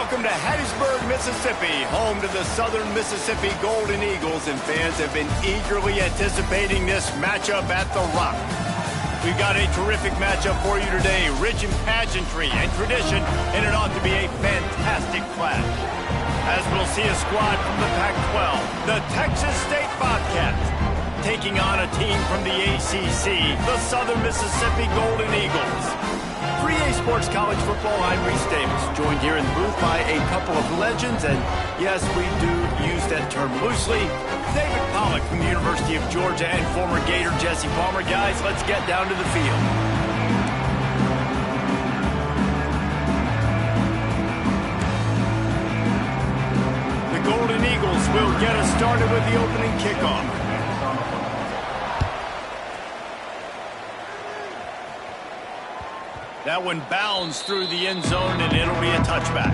Welcome to Hattiesburg, Mississippi, home to the Southern Mississippi Golden Eagles, and fans have been eagerly anticipating this matchup at the Rock. We've got a terrific matchup for you today, rich in pageantry and tradition, and it ought to be a fantastic clash. As we'll see a squad from the Pac-12, the Texas State Bobcats, taking on a team from the ACC, the Southern Mississippi Golden Eagles. 3A Sports College Football, I'm Reese Davis, joined here in the booth by a couple of legends, and yes, we do use that term loosely. David Pollock from the University of Georgia and former Gator Jesse Palmer. Guys, let's get down to the field. The Golden Eagles will get us started with the opening kickoff. That one bounds through the end zone, and it'll be a touchback.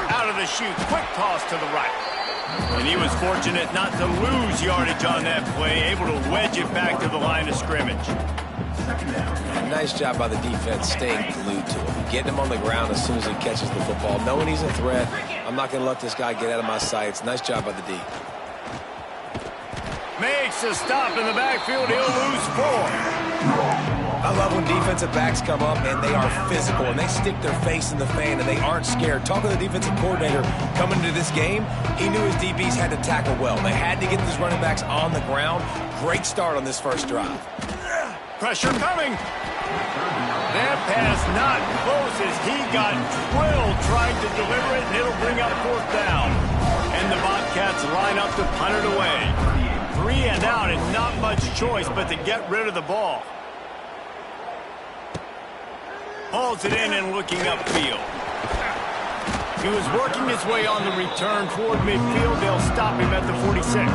Out of the chute, quick toss to the right. And he was fortunate not to lose yardage on that play, able to wedge it back to the line of scrimmage. Nice job by the defense staying glued to him. Getting him on the ground as soon as he catches the football. Knowing he's a threat, I'm not going to let this guy get out of my sights. Nice job by the D. Makes a stop in the backfield. He'll lose 4. I love when defensive backs come up and they are physical and they stick their face in the fan and they aren't scared. Talking to the defensive coordinator coming into this game, he knew his DBs had to tackle well. They had to get these running backs on the ground. Great start on this first drive. Pressure coming. That pass not close as he got drilled trying to deliver it, and it'll bring up 4th down. And the Bobcats line up to punt it away. 3 and out, and not much choice but to get rid of the ball. Hauls it in and looking upfield. He was working his way on the return toward midfield. They'll stop him at the 46.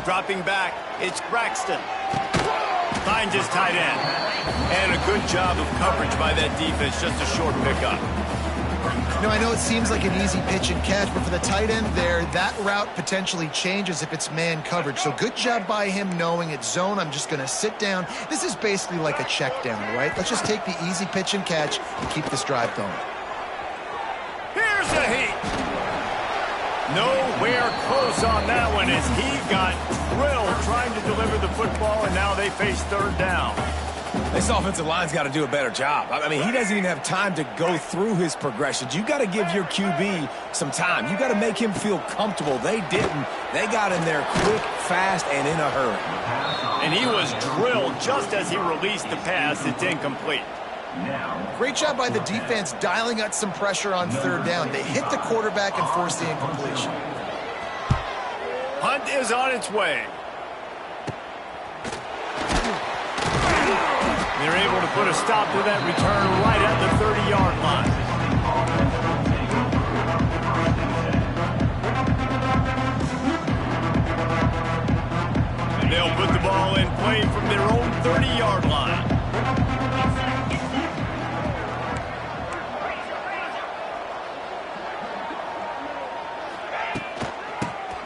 Dropping back, it's Braxton. Finds his tight end. And a good job of coverage by that defense, just a short pickup. I know it seems like an easy pitch and catch, but for the tight end there, that route potentially changes if it's man coverage. So good job by him knowing it's zone. I'm just going to sit down. This is basically like a check down, right? Let's just take the easy pitch and catch and keep this drive going. Here's the heat. Nowhere close on that one as he got drilled trying to deliver the football, and now they face 3rd down. This offensive line's got to do a better job. I mean, he doesn't even have time to go through his progressions. You got to give your QB some time. You got to make him feel comfortable. They didn't. They got in there quick, fast, and in a hurry. And he was drilled just as he released the pass. It's incomplete. Great job by the defense dialing out some pressure on 3rd down. They hit the quarterback and forced the incompletion. Hunt is on its way. They're able to put a stop to that return right at the 30-yard line. And they'll put the ball in play from their own 30-yard line.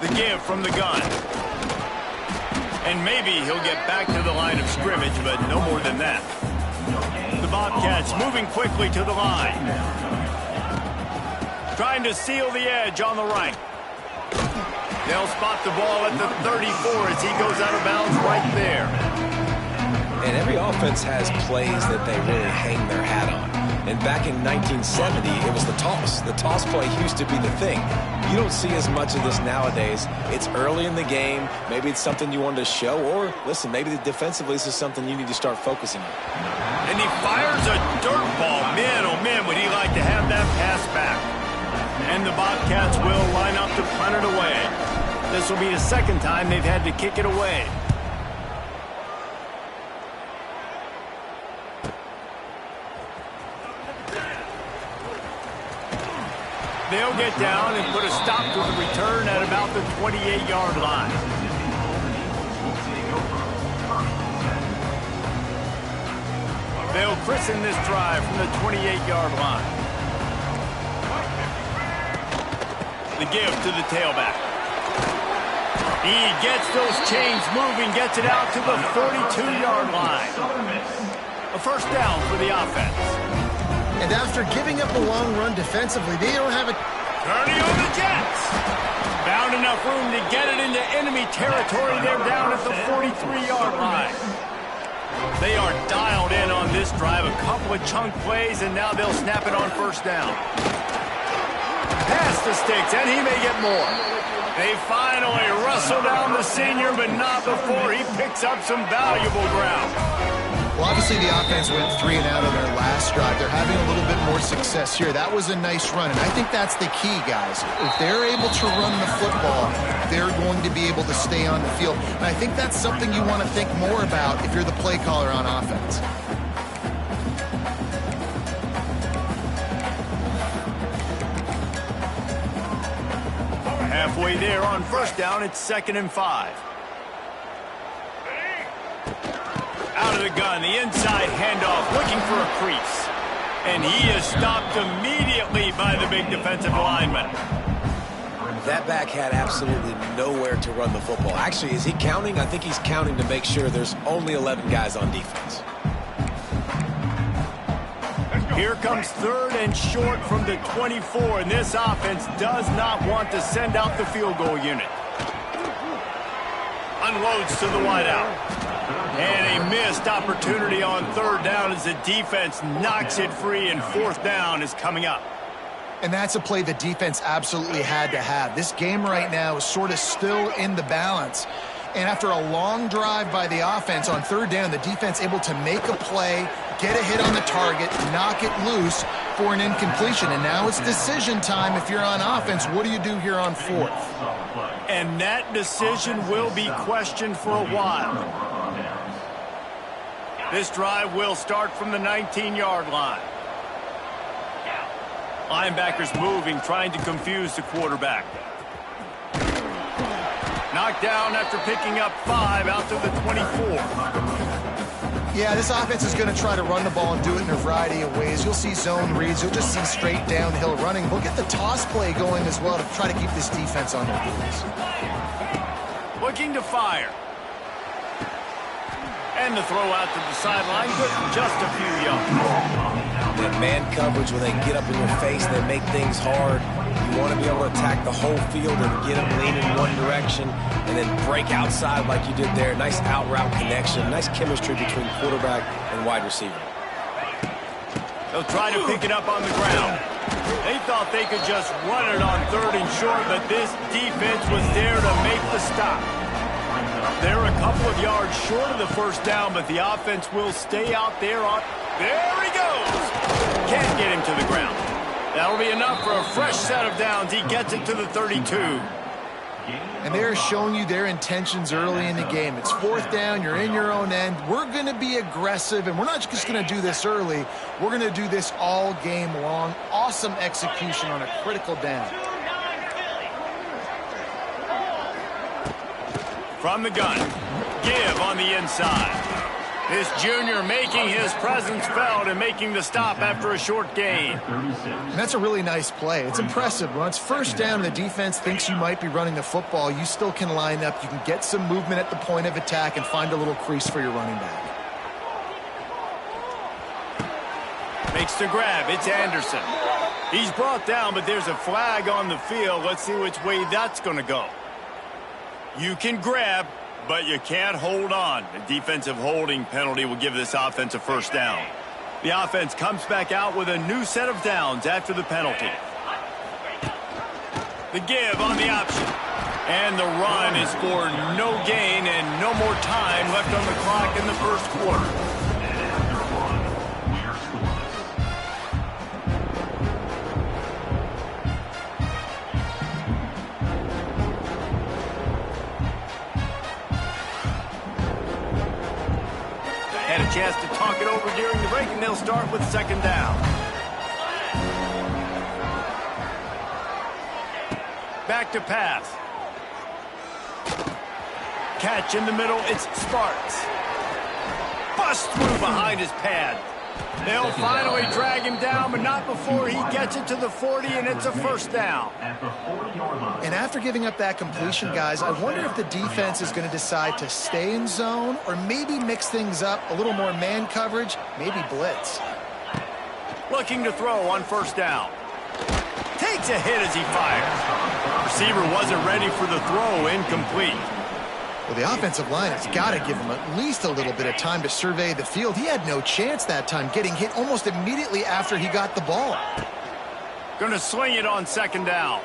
The give from the gun. And maybe he'll get back to the line of scrimmage, but no more than that. The Bobcats moving quickly to the line. Trying to seal the edge on the right. They'll spot the ball at the 34 as he goes out of bounds right there. And every offense has plays that they really hang their hat on. And back in 1970, it was the toss. The toss play used to be the thing. You don't see as much of this nowadays. It's early in the game. Maybe it's something you wanted to show. Or, listen, maybe defensively this is something you need to start focusing on. And he fires a dirt ball. Man, oh man, would he like to have that pass back. And the Bobcats will line up to punt it away. This will be the 2nd time they've had to kick it away. They'll get down and put a stop to the return at about the 28-yard line. They'll christen this drive from the 28-yard line. The give to the tailback. He gets those chains moving, gets it out to the 42-yard line. A first down for the offense. And after giving up a long run defensively, they don't have a... Turning over the Jets. Found enough room to get it into enemy territory. They're down at the 43-yard line. They are dialed in on this drive. A couple of chunk plays, and now they'll snap it on first down. Pass the sticks, and he may get more. They finally wrestle down the senior, but not before he picks up some valuable ground. Well, obviously the offense went 3 and out on their last drive. They're having a little bit more success here. That was a nice run, and I think that's the key, guys. If they're able to run the football, they're going to be able to stay on the field. And I think that's something you want to think more about if you're the play caller on offense. Halfway there on first down, it's 2nd and 5. Out of the gun, the inside handoff, looking for a crease. And he is stopped immediately by the big defensive lineman. That back had absolutely nowhere to run the football. Actually, is he counting? I think he's counting to make sure there's only 11 guys on defense. Here comes 3rd and short from the 24, and this offense does not want to send out the field goal unit. Unloads to the wideout. And a missed opportunity on 3rd down as the defense knocks it free, and 4th down is coming up. And that's a play the defense absolutely had to have. This game right now is sort of still in the balance. And after a long drive by the offense on 3rd down, the defense able to make a play, get a hit on the target, knock it loose for an incompletion. And now it's decision time if you're on offense. What do you do here on 4th? And that decision will be questioned for a while. This drive will start from the 19-yard line. Linebackers moving, trying to confuse the quarterback. Knocked down after picking up 5 out to the 24. Yeah, this offense is going to try to run the ball and do it in a variety of ways. You'll see zone reads. You'll just see straight downhill running. We'll get the toss play going as well to try to keep this defense on their heels. Looking to fire. And the throw out to the sideline, good for just a few yards. That man coverage, when they get up in your face, they make things hard. You want to be able to attack the whole field and get them leaning one direction and then break outside like you did there. Nice out route connection, nice chemistry between quarterback and wide receiver. They'll try to pick it up on the ground. They thought they could just run it on 3rd and short, but this defense was there to make the stop. They're a couple of yards short of the first down, but the offense will stay out there on... There he goes! Can't get him to the ground. That'll be enough for a fresh set of downs. He gets it to the 32. And they're showing you their intentions early in the game. It's 4th down. You're in your own end. We're going to be aggressive, and we're not just going to do this early. We're going to do this all game long. Awesome execution on a critical down. From the gun, give on the inside. This junior making his presence felt and making the stop after a short gain. And that's a really nice play. It's impressive. When it's first down and the defense thinks you might be running the football, you still can line up. You can get some movement at the point of attack and find a little crease for your running back. Makes the grab. It's Anderson. He's brought down, but there's a flag on the field. Let's see which way that's going to go. You can grab, but you can't hold on. The defensive holding penalty will give this offense a first down. The offense comes back out with a new set of downs after the penalty. The give on the option. And the run is for no gain and no more time left on the clock in the first quarter. Had a chance to talk it over during the break, and they'll start with 2nd down. back to pass. Catch in the middle, it's Sparks. Bust through behind his pad. They'll finally drag him down, but not before he gets it to the 40, and it's a first down. And after giving up that completion, guys, I wonder if the defense is going to decide to stay in zone or maybe mix things up, a little more man coverage, maybe blitz. Looking to throw on first down. Takes a hit as he fires. Receiver wasn't ready for the throw, incomplete. Well, the offensive line has got to give him at least a little bit of time to survey the field. He had no chance that time, getting hit almost immediately after he got the ball. Gonna sling it on second down.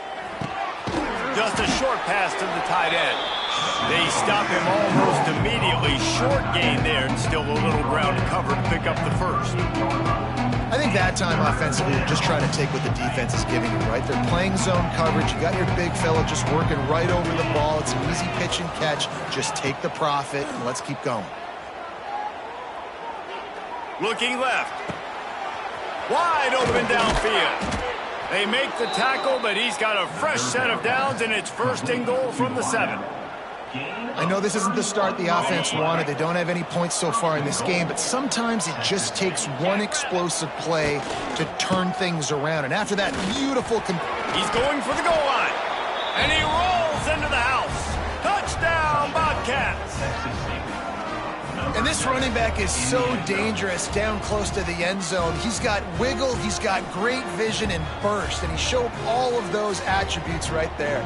Just a short pass to the tight end. They stop him almost immediately. Short gain there, and still a little ground to cover to pick up the first. I think that time offensively, they're just trying to take what the defense is giving them, right? They're playing zone coverage. You got your big fella just working right over the ball. It's an easy pitch and catch. Just take the profit and let's keep going. Looking left. Wide open downfield. They make the tackle, but he's got a fresh set of downs, and it's first and goal from the 7. I know this isn't the start the offense wanted. They don't have any points so far in this game, but sometimes it just takes one explosive play to turn things around. And after that beautiful... He's going for the goal line, and he rolls into the house. Touchdown, Bobcats! And this running back is so dangerous down close to the end zone. He's got wiggle, he's got great vision and burst, and he showed all of those attributes right there.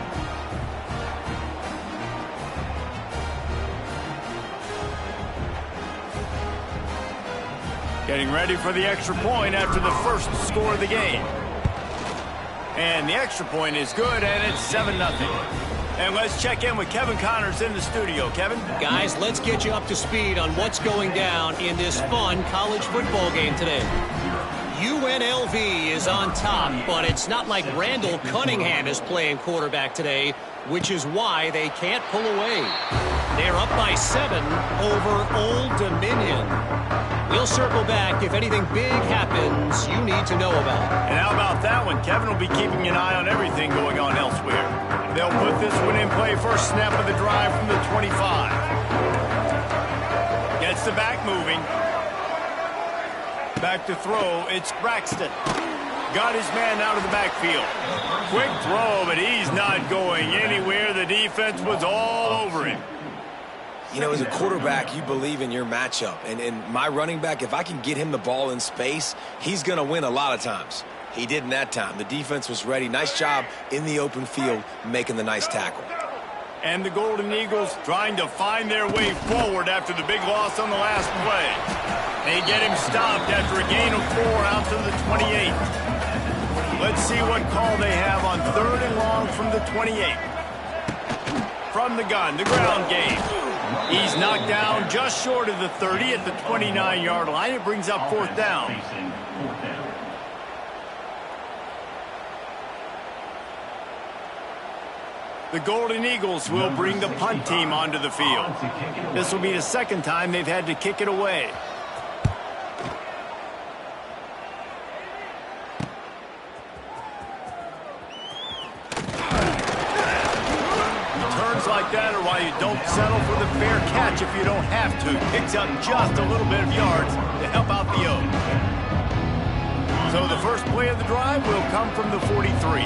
Getting ready for the extra point after the first score of the game. And the extra point is good, and it's 7-0. And let's check in with Kevin Connors in the studio. Kevin? Guys, let's get you up to speed on what's going down in this fun college football game today. UNLV is on top, but it's not like Randall Cunningham is playing quarterback today, which is why they can't pull away. They're up by 7 over Old Dominion. We'll circle back if anything big happens you need to know about. And how about that one? Kevin will be keeping an eye on everything going on elsewhere. They'll put this one in play first snap of the drive from the 25. Gets the back moving. Back to throw, it's Braxton. Got his man out of the backfield. Quick throw, but he's not going anywhere. The defense was all over him. You know, as a quarterback, you believe in your matchup. And my running back, if I can get him the ball in space, he's going to win a lot of times. He didn't that time. The defense was ready. Nice job in the open field making the nice tackle. And the Golden Eagles trying to find their way forward after the big loss on the last play. They get him stopped after a gain of 4 out to the 28. Let's see what call they have on 3rd and long from the 28. From the gun, the ground game. He's knocked down just short of the 30 at the 29-yard line. It brings up 4th down. The Golden Eagles will bring the punt team onto the field. This will be the second time they've had to kick it away. Like that are why you don't settle for the fair catch if you don't have to. Picks up just a little bit of yards to help out the O. So the first play of the drive will come from the 43.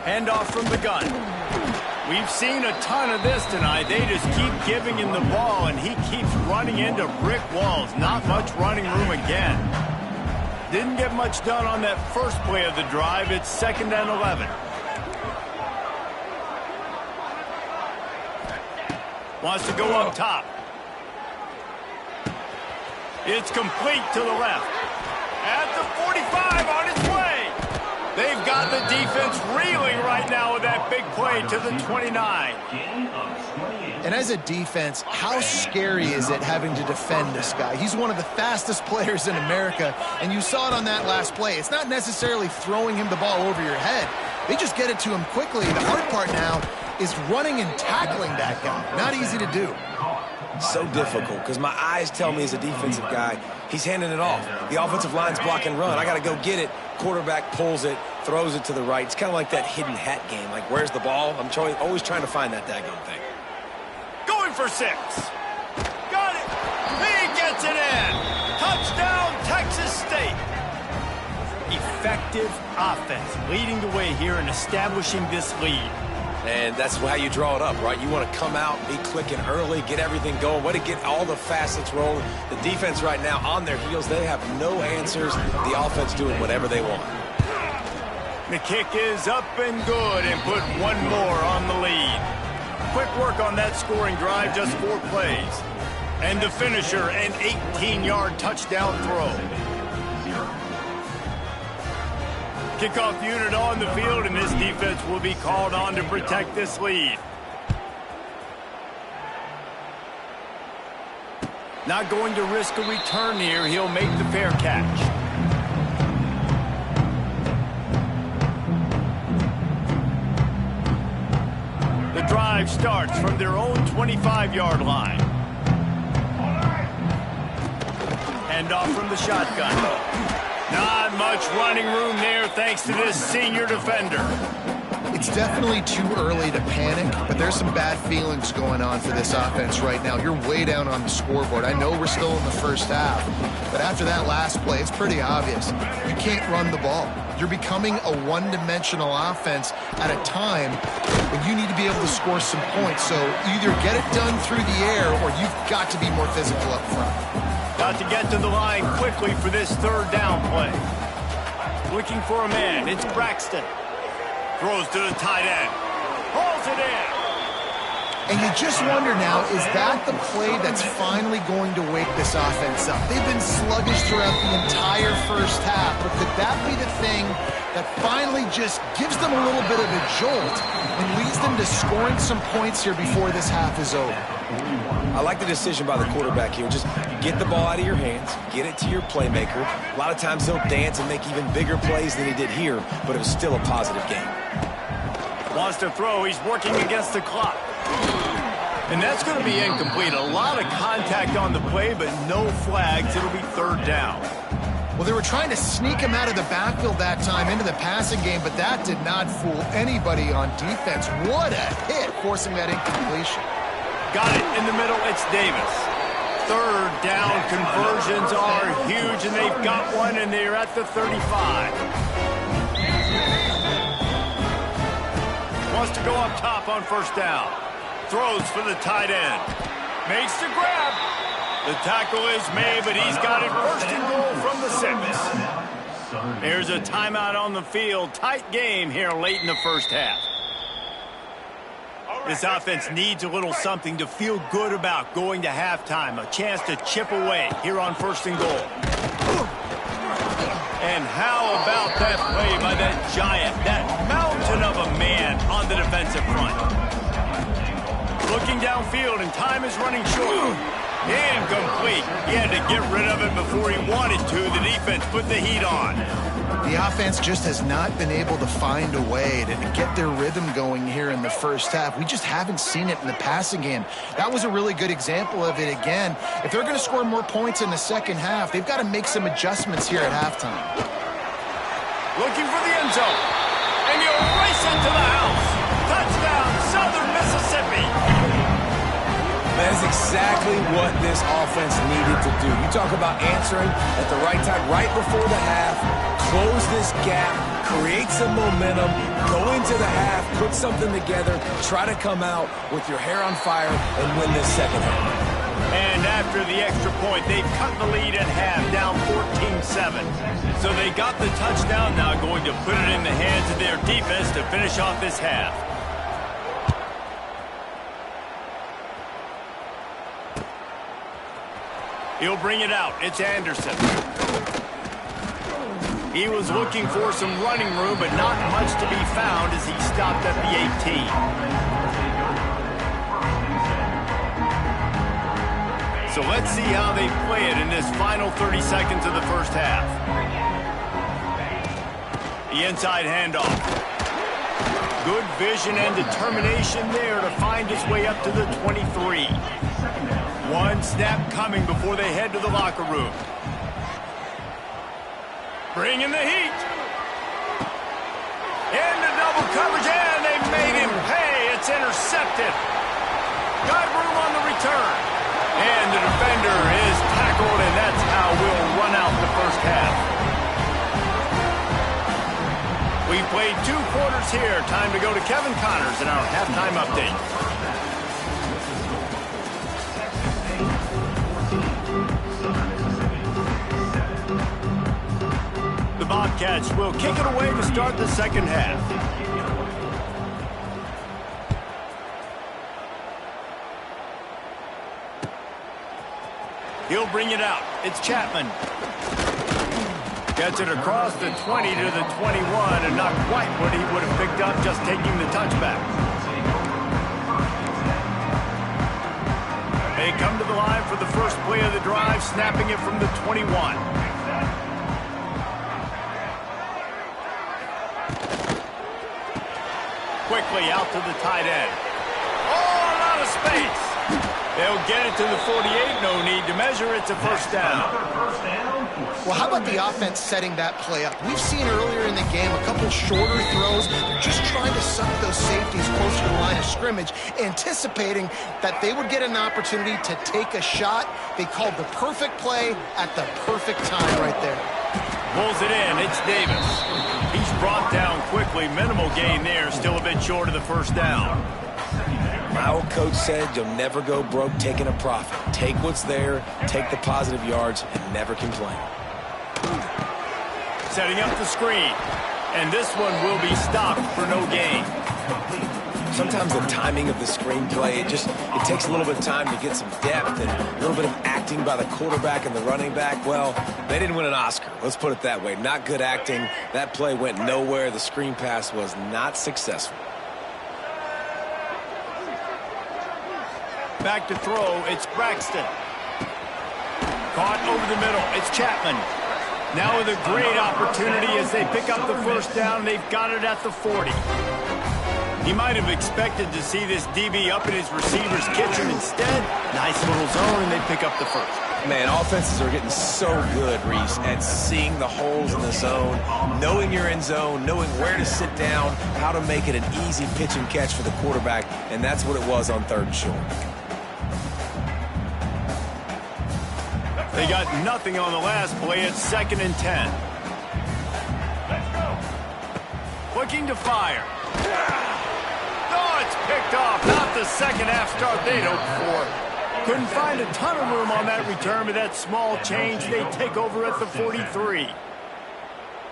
Handoff from the gun. We've seen a ton of this tonight. They just keep giving him the ball, and he keeps running into brick walls. Not much running room again. Didn't get much done on that first play of the drive. It's 2nd and 11. Wants to go up top. It's complete to the left. At the 45 on its way. They've got the defense reeling right now with that big play to the 29. And as a defense, how scary is it having to defend this guy? He's one of the fastest players in America, and you saw it on that last play. It's not necessarily throwing him the ball over your head. They just get it to him quickly. The hard part now is running and tackling that guy. Not easy to do. So difficult because my eyes tell me as a defensive guy, he's handing it off. The offensive line's block and run. I got to go get it. Quarterback pulls it, throws it to the right. It's kind of like that hidden hat game. Like, where's the ball? I'm always trying to find that daggone thing. Going for 6. Got it. He gets it in. Touchdown, Texas State. Effective offense leading the way here and establishing this lead. And that's how you draw it up, right? You want to come out, be clicking early, get everything going, way to get all the facets rolling. The defense right now on their heels, they have no answers. The offense doing whatever they want. The kick is up and good and put one more on the lead. Quick work on that scoring drive, just 4 plays. And the finisher, an 18-yard touchdown throw. Kickoff unit on the field, and this defense will be called on to protect this lead. Not going to risk a return here. He'll make the fair catch. The drive starts from their own 25-yard line. Hand off from the shotgun. Not much running room there thanks to this senior defender. It's definitely too early to panic, but there's some bad feelings going on for this offense right now. You're way down on the scoreboard. I know we're still in the first half, but after that last play, it's pretty obvious. You can't run the ball. You're becoming a one-dimensional offense at a time when you need to be able to score some points. So either get it done through the air or you've got to be more physical up front. Got to get to the line quickly for this 3rd down play. Looking for a man. It's Braxton. Throws to the tight end. Hauls it in. And you just wonder now, is that the play that's finally going to wake this offense up? They've been sluggish throughout the entire first half, but could that be the thing that finally just gives them a little bit of a jolt and leads them to scoring some points here before this half is over? I like the decision by the quarterback here. Just get the ball out of your hands, get it to your playmaker. A lot of times he'll dance and make even bigger plays than he did here, but it was still a positive game. Wants to throw. He's working against the clock. And that's going to be incomplete. A lot of contact on the play, but no flags. It'll be 3rd down. Well, they were trying to sneak him out of the backfield that time into the passing game, but that did not fool anybody on defense. What a hit, forcing that incompletion. Got it in the middle. It's Davis. 3rd down conversions are huge, and they've got one, and they're at the 35. Wants to go up top on 1st down. Throws for the tight end. Makes the grab. The tackle is made, but he's got it 1st and goal from the 6. There's a timeout on the field. Tight game here late in the first half. This offense needs a little something to feel good about going to halftime. A chance to chip away here on 1st and goal. And how about that play by that giant, that mountain of a man on the defensive front? Looking downfield, and time is running short. Incomplete. He had to get rid of it before he wanted to. The defense put the heat on. The offense just has not been able to find a way to get their rhythm going here in the first half. We just haven't seen it in the passing game. That was a really good example of it again. If they're going to score more points in the second half, they've got to make some adjustments here at halftime. Looking for the end zone. And you'll race into the house. Touchdown, Southern Mississippi. That is exactly what this offense needed to do. You talk about answering at the right time, right before the half, close this gap, create some momentum, go into the half, put something together, try to come out with your hair on fire and win this second half. And after the extra point, they've cut the lead in half, down 14-7. So they got the touchdown, now going to put it in the hands of their defense to finish off this half. He'll bring it out. It's Anderson. He was looking for some running room, but not much to be found as he stopped at the 18. So let's see how they play it in this final 30 seconds of the first half. The inside handoff. Good vision and determination there to find his way up to the 23. One snap coming before they head to the locker room. Bringing the heat. Into double coverage, and they made him pay. It's intercepted. Got room on the return. And the defender is tackled, and that's how we'll run out the first half. We played 2 quarters here. Time to go to Kevin Connors in our halftime update. The Bobcats will kick it away to start the second half. He'll bring it out. It's Chapman. Gets it across the 20 to the 21, and not quite what he would have picked up just taking the touchback. They come to the line for the first play of the drive, snapping it from the 21. Quickly out to the tight end. Oh, a lot of space. They'll get it to the 48. No need to measure. It's a first down. Well, how about the offense setting that play up? We've seen earlier in the game a couple shorter throws. They're just trying to suck those safeties closer to the line of scrimmage, anticipating that they would get an opportunity to take a shot. They called the perfect play at the perfect time right there. Pulls it in. It's Davis. He's brought down quickly. Minimal gain there. Still a bit short of the first down. My old coach said you'll never go broke taking a profit. Take what's there, take the positive yards, and never complain. Setting up the screen. And this one will be stopped for no gain. Sometimes the timing of the screenplay, it takes a little bit of time to get some depth and a little bit of acting by the quarterback and the running back. Well, they didn't win an Oscar. Let's put it that way. Not good acting. That play went nowhere. The screen pass was not successful. Back to throw. It's Braxton. Caught over the middle. It's Chapman. Now with a great opportunity as they pick up the first down. They've got it at the 40. He might have expected to see this DB up in his receiver's kitchen. Instead, nice little zone, and they pick up the first. Man, offenses are getting so good, Reese, at seeing the holes in the zone, knowing you're in zone, knowing where to sit down, how to make it an easy pitch and catch for the quarterback, and that's what it was on 3rd and short. They got nothing on the last play. It's 2nd and 10. Looking to fire. Oh, it's picked off. Not the second half start they'd hoped for. Couldn't find a ton of room on that return, but that small change, they take over at the 43.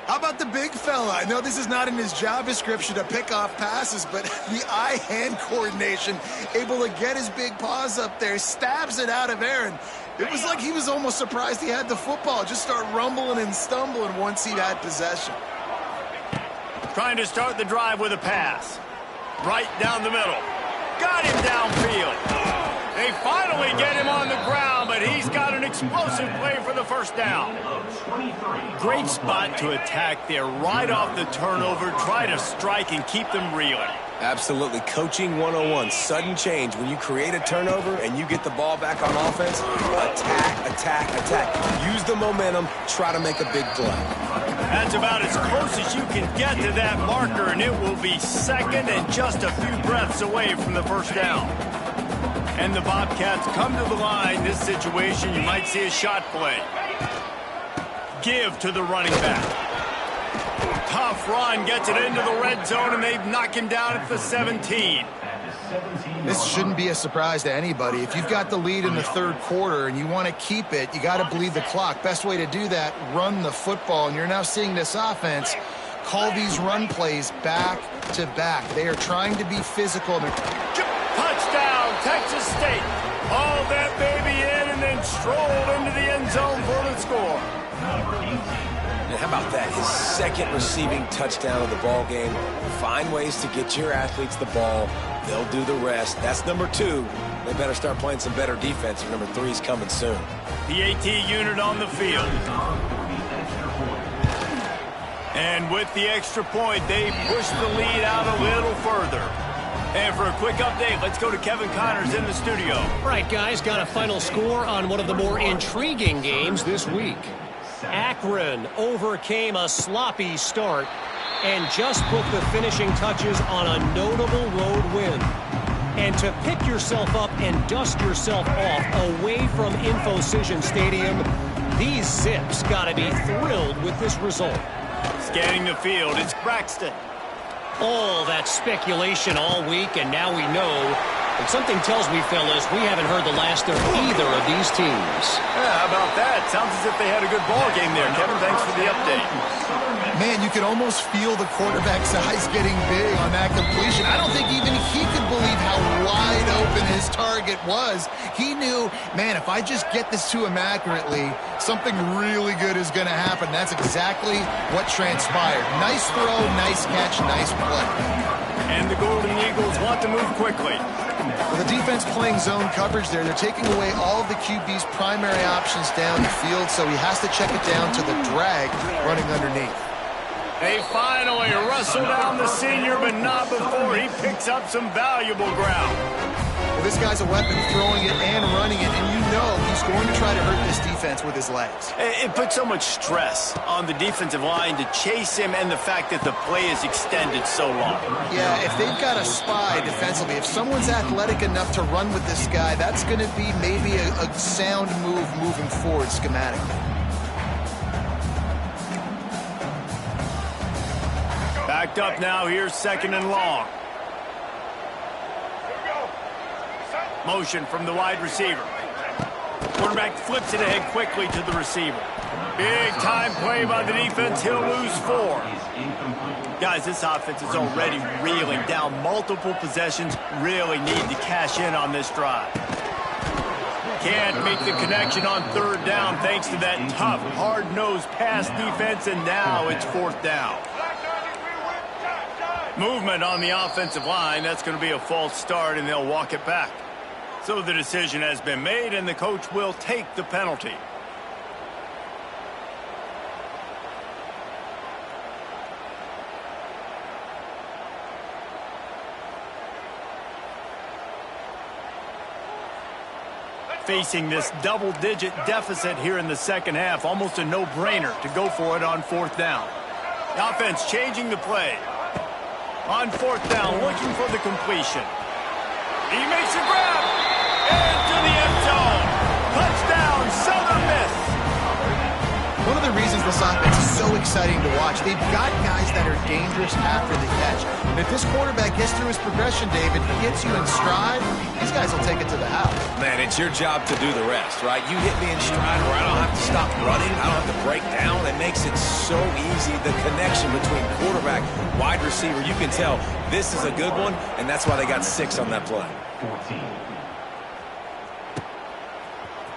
How about the big fella? I know this is not in his job description to pick off passes, but the eye-hand coordination, able to get his big paws up there, stabs it out of Aaron. It was like he was almost surprised he had the football. Just start rumbling and stumbling once he had possession. Trying to start the drive with a pass. Right down the middle. Got him downfield. They finally get him on the ground, but he's got an explosive play for the first down. Great spot to attack there. Right off the turnover. Try to strike and keep them reeling. Absolutely. Coaching 101. Sudden change. When you create a turnover and you get the ball back on offense, attack, attack, attack. Use the momentum. Try to make a big play. That's about as close as you can get to that marker, and it will be 2nd and just a few breaths away from the first down. And the Bobcats come to the line. This situation, you might see a shot play. Give to the running back. Tough run, gets it into the red zone, and they knock him down at the 17. This shouldn't be a surprise to anybody. If you've got the lead in the 3rd quarter and you want to keep it, you got to bleed the clock. Best way to do that, run the football. And you're now seeing this offense call these run plays back to back. They are trying to be physical. Touchdown, Texas State. Hauled that baby in and then strolled into the end zone for the score. And how about that? His 2nd receiving touchdown of the ball game. Find ways to get your athletes the ball. They'll do the rest. That's number 2. They better start playing some better defense, and number 3 is coming soon. The AT unit on the field. And with the extra point, they push the lead out a little further. And for a quick update, let's go to Kevin Connors in the studio. All right, guys, got a final score on one of the more intriguing games this week. Akron overcame a sloppy start and just put the finishing touches on a notable road win. And to pick yourself up and dust yourself off away from Infocision Stadium, these Zips got to be thrilled with this result. Scanning the field, it's Braxton. All that speculation all week, and now we know. And something tells me, fellas, we haven't heard the last of either of these teams. Yeah, how about that? Sounds as if they had a good ball game there. Kevin, thanks for the update. Man, you could almost feel the quarterback's eyes getting big on that completion. I don't think even he could believe how wide open his target was. He knew, man, if I just get this to him accurately, something really good is going to happen. That's exactly what transpired. Nice throw, nice catch, nice play. And the Golden Eagles want to move quickly. Well, the defense playing zone coverage there. They're taking away all of the QB's primary options down the field, so he has to check it down to the drag running underneath. They finally wrestle down the senior, but not before he picks up some valuable ground. Well, this guy's a weapon, throwing it and running it, and you know he's going to try to hurt this defense with his legs. It puts so much stress on the defensive line to chase him, and the fact that the play is extended so long. Yeah, if they've got a spy defensively, if someone's athletic enough to run with this guy, that's going to be maybe a sound move moving forward schematically. Backed up now, here's second and long. Motion from the wide receiver. Quarterback flips it ahead quickly to the receiver. Big time play by the defense. He'll lose 4. Guys, this offense is already reeling down multiple possessions. Really need to cash in on this drive. Can't make the connection on third down thanks to that tough, hard-nosed pass defense, and now it's fourth down. Movement on the offensive line. That's going to be a false start, and they'll walk it back. So the decision has been made, and the coach will take the penalty. Facing this double-digit deficit here in the second half, almost a no-brainer to go for it on fourth down. The offense changing the play. On fourth down, looking for the completion. He makes a grab. Into the end zone. Touchdown, Southern Miss. One of the reasons this offense is so exciting to watch, they've got guys that are dangerous after the catch. And if this quarterback gets through his progression, David, he gets you in stride, these guys will take it to the house. Man, it's your job to do the rest, right? You hit me in stride where I don't have to stop running. I don't have to break down. It makes it so easy. The connection between quarterback, wide receiver, you can tell this is a good one, and that's why they got 6 on that play.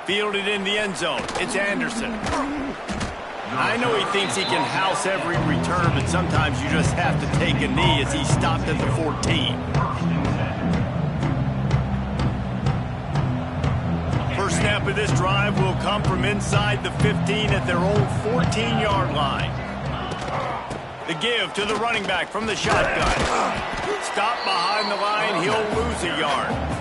Fielded in the end zone. It's Anderson. I know he thinks he can house every return, but sometimes you just have to take a knee as he stopped at the 14. First snap of this drive will come from inside the 15 at their own 14-yard line. The give to the running back from the shotgun. Stop behind the line. He'll lose a yard.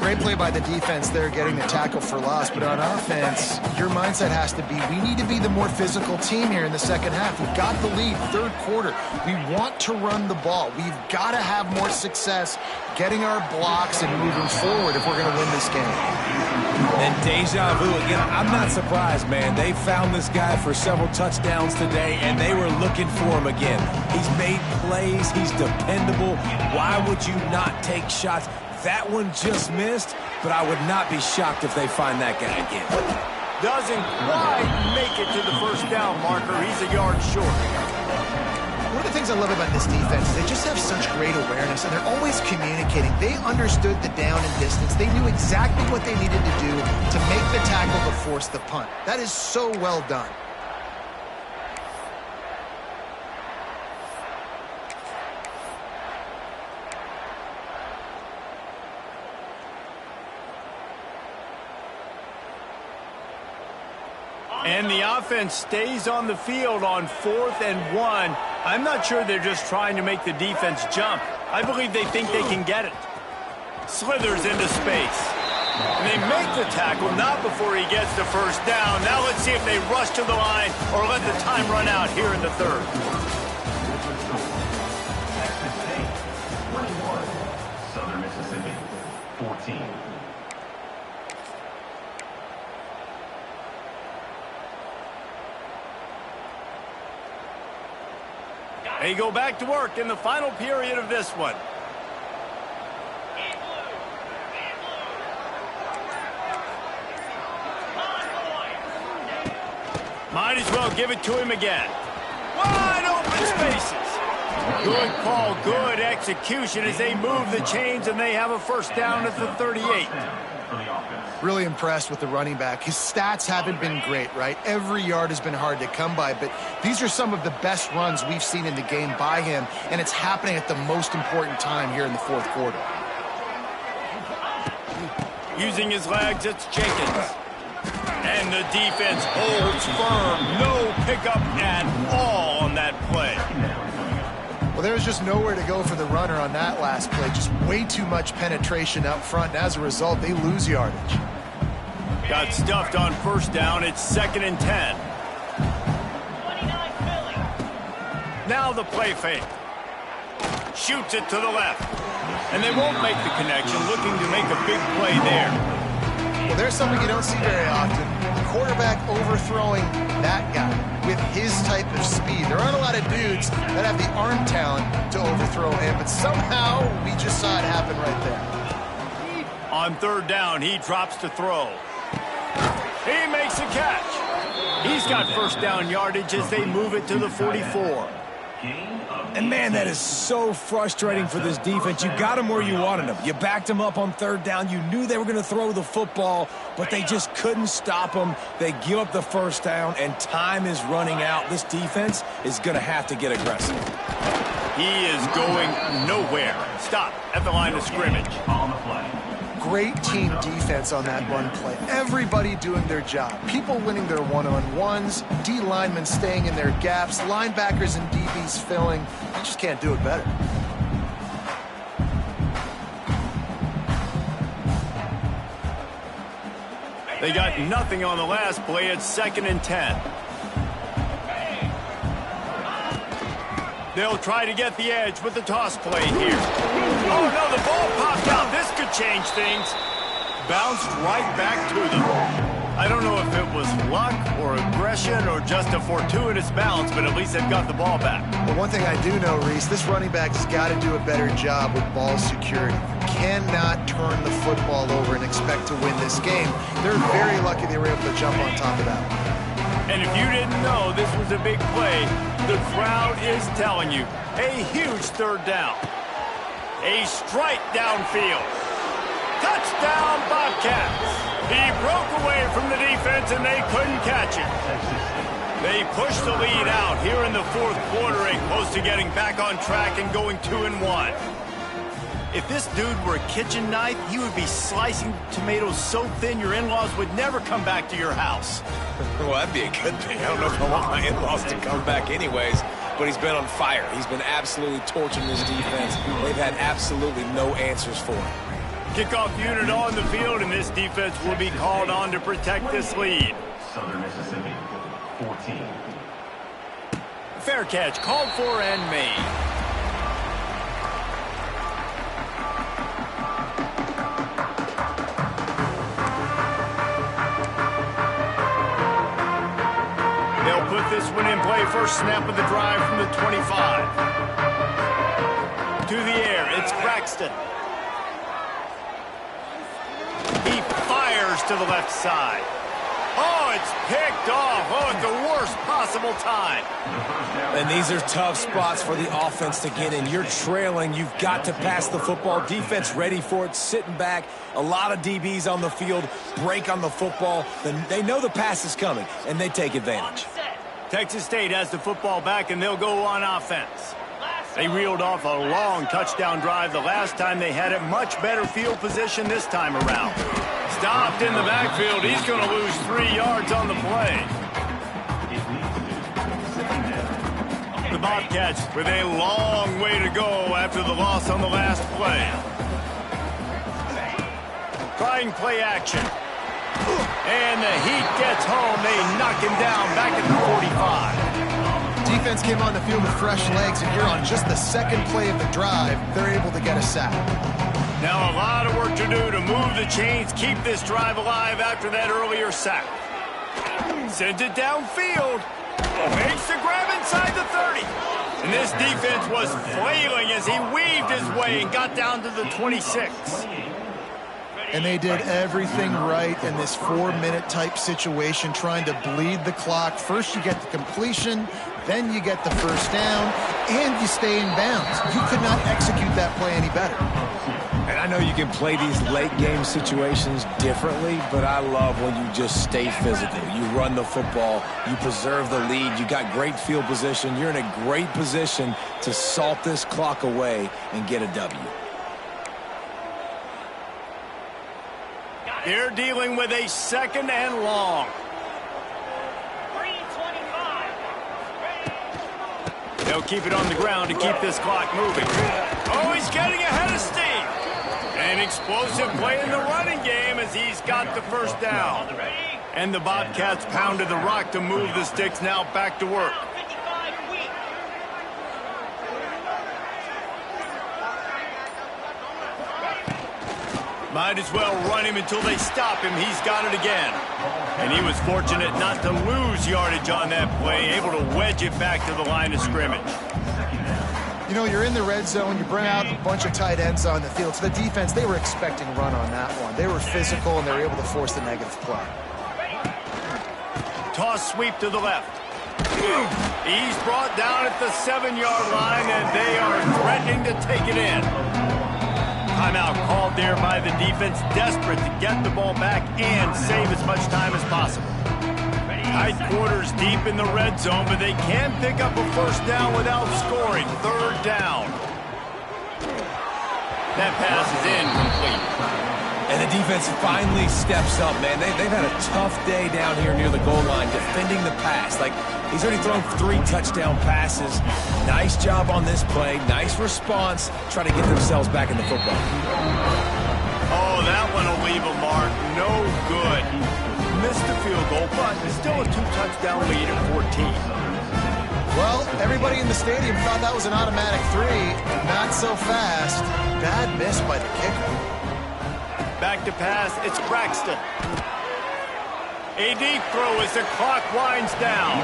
Great play by the defense there, getting the tackle for loss. But on offense, your mindset has to be, we need to be the more physical team here in the second half. We've got the lead, third quarter. We want to run the ball. We've got to have more success getting our blocks and moving forward if we're going to win this game. And deja vu again. I'm not surprised, man. They found this guy for several touchdowns today, and they were looking for him again. He's made plays. He's dependable. Why would you not take shots? That one just missed, but I would not be shocked if they find that guy again. Doesn't quite make it to the first down marker. He's a yard short. One of the things I love about this defense is they just have such great awareness, and they're always communicating. They understood the down and distance. They knew exactly what they needed to do to make the tackle to force the punt. That is so well done. And the offense stays on the field on 4th and 1. I'm not sure they're just trying to make the defense jump. I believe they think they can get it. Slithers into space. And they make the tackle, not before he gets the first down. Now let's see if they rush to the line or let the time run out here in the third. Southern Mississippi, 14. They go back to work in the final period of this one. Might as well give it to him again. Wide open spaces. Good call, good execution as they move the chains and they have a first down at the 38. Really impressed with the running back. His stats haven't been great, right? Every yard has been hard to come by, but these are some of the best runs we've seen in the game by him, and it's happening at the most important time here in the fourth quarter. Using his legs, it's Jenkins. And the defense holds firm. No pickup at all on that play. Well, there was just nowhere to go for the runner on that last play. Just way too much penetration up front. And as a result, they lose yardage. Got stuffed on first down. It's 2nd and 10. Now the play fake. Shoots it to the left. And they won't make the connection, looking to make a big play there. Well, there's something you don't see very often. The quarterback overthrowing that guy with his type of speed. There aren't a lot of dudes that have the arm talent to overthrow him, but somehow we just saw it happen right there. On 3rd down, he drops to throw. He makes a catch. He's got first down yardage as they move it to the 44. And, man, that is so frustrating for this defense. You got him where you wanted him. You backed him up on 3rd down. You knew they were going to throw the football, but they just couldn't stop him. They give up the first down, and time is running out. This defense is going to have to get aggressive. He is going nowhere. Stop at the line of scrimmage. On the play. Great team defense on that run play. Everybody doing their job. People winning their one-on-ones, D linemen staying in their gaps, linebackers and DBs filling. You just can't do it better. They got nothing on the last play. It's 2nd and 10. They'll try to get the edge with the toss play here. Oh, no, the ball popped out. This could change things. Bounced right back to them. I don't know if it was luck or aggression or just a fortuitous bounce, but at least they've got the ball back. But one thing I do know, Reese, this running back has got to do a better job with ball security. You cannot turn the football over and expect to win this game. They're very lucky they were able to jump on top of that one. And if you didn't know this was a big play, the crowd is telling you. A huge 3rd down. A strike downfield. Touchdown, Bobcats. He broke away from the defense and they couldn't catch it. They pushed the lead out here in the 4th quarter and close to getting back on track and going 2-1. If this dude were a kitchen knife, he would be slicing tomatoes so thin your in-laws would never come back to your house. Well, that'd be a good thing. I don't know if I want my in-laws to come back anyways, but he's been on fire. He's been absolutely torching this defense. They've had absolutely no answers for him. Kickoff unit on the field, and this defense will be called on to protect this lead. Southern Mississippi, 14. Fair catch, called for and made. They'll put this one in play. First snap of the drive from the 25. To the air, it's Braxton. He fires to the left side. Oh, it's picked off. Oh, at the worst possible time. And these are tough spots for the offense to get in. You're trailing. You've got to pass the football. Defense ready for it, sitting back. A lot of DBs on the field, break on the football. They know the pass is coming, and they take advantage. Texas State has the football back, and they'll go on offense. They reeled off a long touchdown drive the last time they had it. Much better field position this time around. Stopped in the backfield. He's going to lose 3 yards on the play. Bobcats with a long way to go after the loss on the last play. Trying play action. And the Heat gets home. They knock him down back at the 45. Defense came on the field with fresh legs, and here on just the second play of the drive, they're able to get a sack. Now a lot of work to do to move the chains, keep this drive alive after that earlier sack. Sends it downfield. Makes the grab inside the 30. And this defense was flailing as he weaved his way and got down to the 26. And they did everything right in this 4-minute type situation, trying to bleed the clock. First you get the completion, then you get the first down, and you stay in bounds. You could not execute that play any better. And I know you can play these late game situations differently, but I love when you just stay physical. You run the football, you preserve the lead, you got great field position, you're in a great position to salt this clock away and get a W. They're dealing with a second and long. 3:25. They'll keep it on the ground to keep this clock moving. Oh, he's getting ahead of steam. An explosive play in the running game as he's got the first down. And the Bobcats pounded the rock to move the sticks, now back to work. Might as well run him until they stop him. He's got it again. And he was fortunate not to lose yardage on that play, able to wedge it back to the line of scrimmage. You know, you're in the red zone, you bring out a bunch of tight ends on the field. So the defense, they were expecting run on that one. They were physical, and they were able to force the negative play. Toss sweep to the left. He's brought down at the 7-yard line, and they are threatening to take it in. Timeout called there by the defense, desperate to get the ball back and save as much time as possible. Tight quarters deep in the red zone, but they can pick up a first down without scoring. Third down. That pass is incomplete. And the defense finally steps up, man. They've had a tough day down here near the goal line defending the pass. Like, he's already thrown 3 touchdown passes. Nice job on this play. Nice response. Try to get themselves back in the football. Oh, that one will leave a mark. No good. Missed the field goal, but still a 2-touchdown lead at 14. Well, everybody in the stadium thought that was an automatic 3. Not so fast. Bad miss by the kicker. Back to pass, it's Braxton. A deep throw as the clock winds down.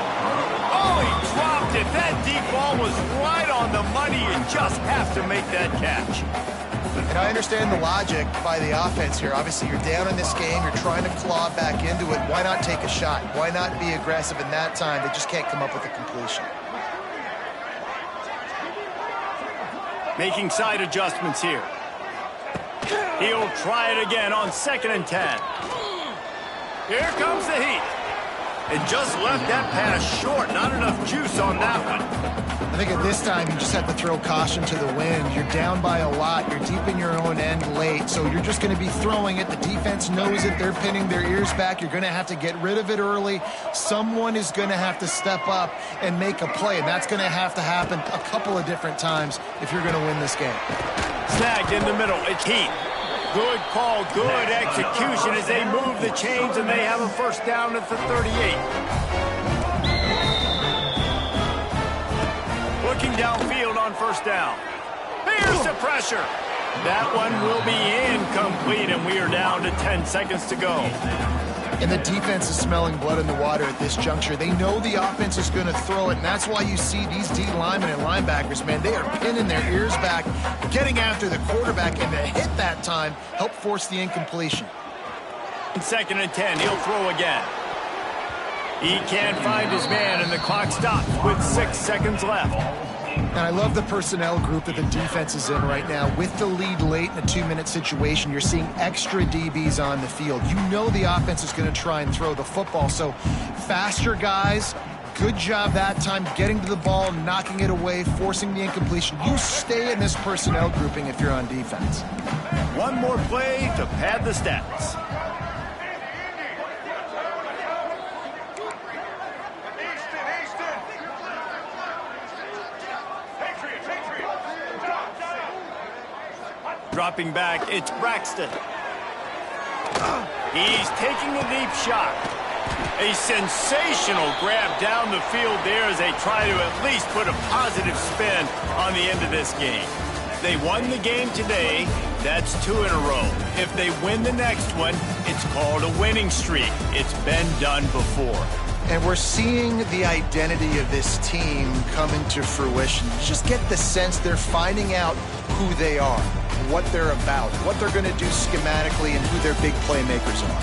Oh, he dropped it. That deep ball was right on the money. You just have to make that catch. And I understand the logic by the offense here. Obviously, you're down in this game. You're trying to claw back into it. Why not take a shot? Why not be aggressive in that time? They just can't come up with a completion. Making side adjustments here. He'll try it again on 2nd and 10. Here comes the Heat. And just left that pass short. Not enough juice on that one. I think at this time, you just have to throw caution to the wind. You're down by a lot. You're deep in your own end late. So you're just going to be throwing it. The defense knows it. They're pinning their ears back. You're going to have to get rid of it early. Someone is going to have to step up and make a play. And that's going to have to happen a couple of different times if you're going to win this game. Snagged in the middle. It's Heat. Good call, good execution as they move the chains and they have a first down at the 38. Looking downfield on first down. Here's the pressure. That one will be incomplete, and we are down to 10 seconds to go. And the defense is smelling blood in the water at this juncture. They know the offense is going to throw it, and that's why you see these D linemen and linebackers, man, they are pinning their ears back, getting after the quarterback, and the hit that time helped force the incompletion. 2nd and 10, he'll throw again. He can't find his man, and the clock stops with 6 seconds left. And I love the personnel group that the defense is in right now. With the lead late in a 2-minute situation, you're seeing extra DBs on the field. You know the offense is going to try and throw the football. So faster guys, good job that time getting to the ball, knocking it away, forcing the incompletion. You stay in this personnel grouping if you're on defense. One more play to pad the stats. Dropping back, it's Braxton. He's taking a deep shot. A sensational grab down the field there as they try to at least put a positive spin on the end of this game. They won the game today. That's 2 in a row. If they win the next one, it's called a winning streak. It's been done before. And we're seeing the identity of this team come into fruition. You just get the sense they're finding out who they are, what they're about, what they're going to do schematically, and who their big playmakers are.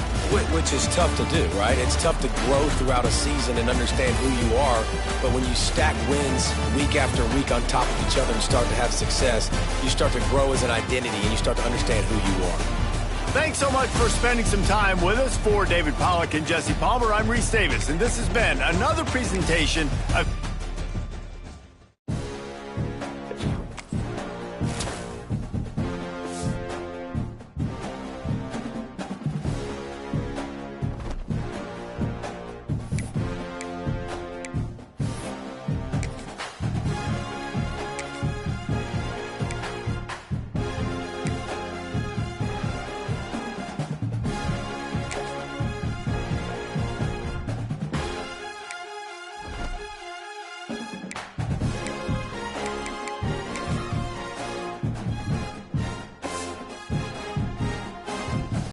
Which is tough to do, right? It's tough to grow throughout a season and understand who you are. But when you stack wins week after week on top of each other and start to have success, you start to grow as an identity and you start to understand who you are. Thanks so much for spending some time with us. For David Pollack and Jesse Palmer, I'm Reese Davis, and this has been another presentation of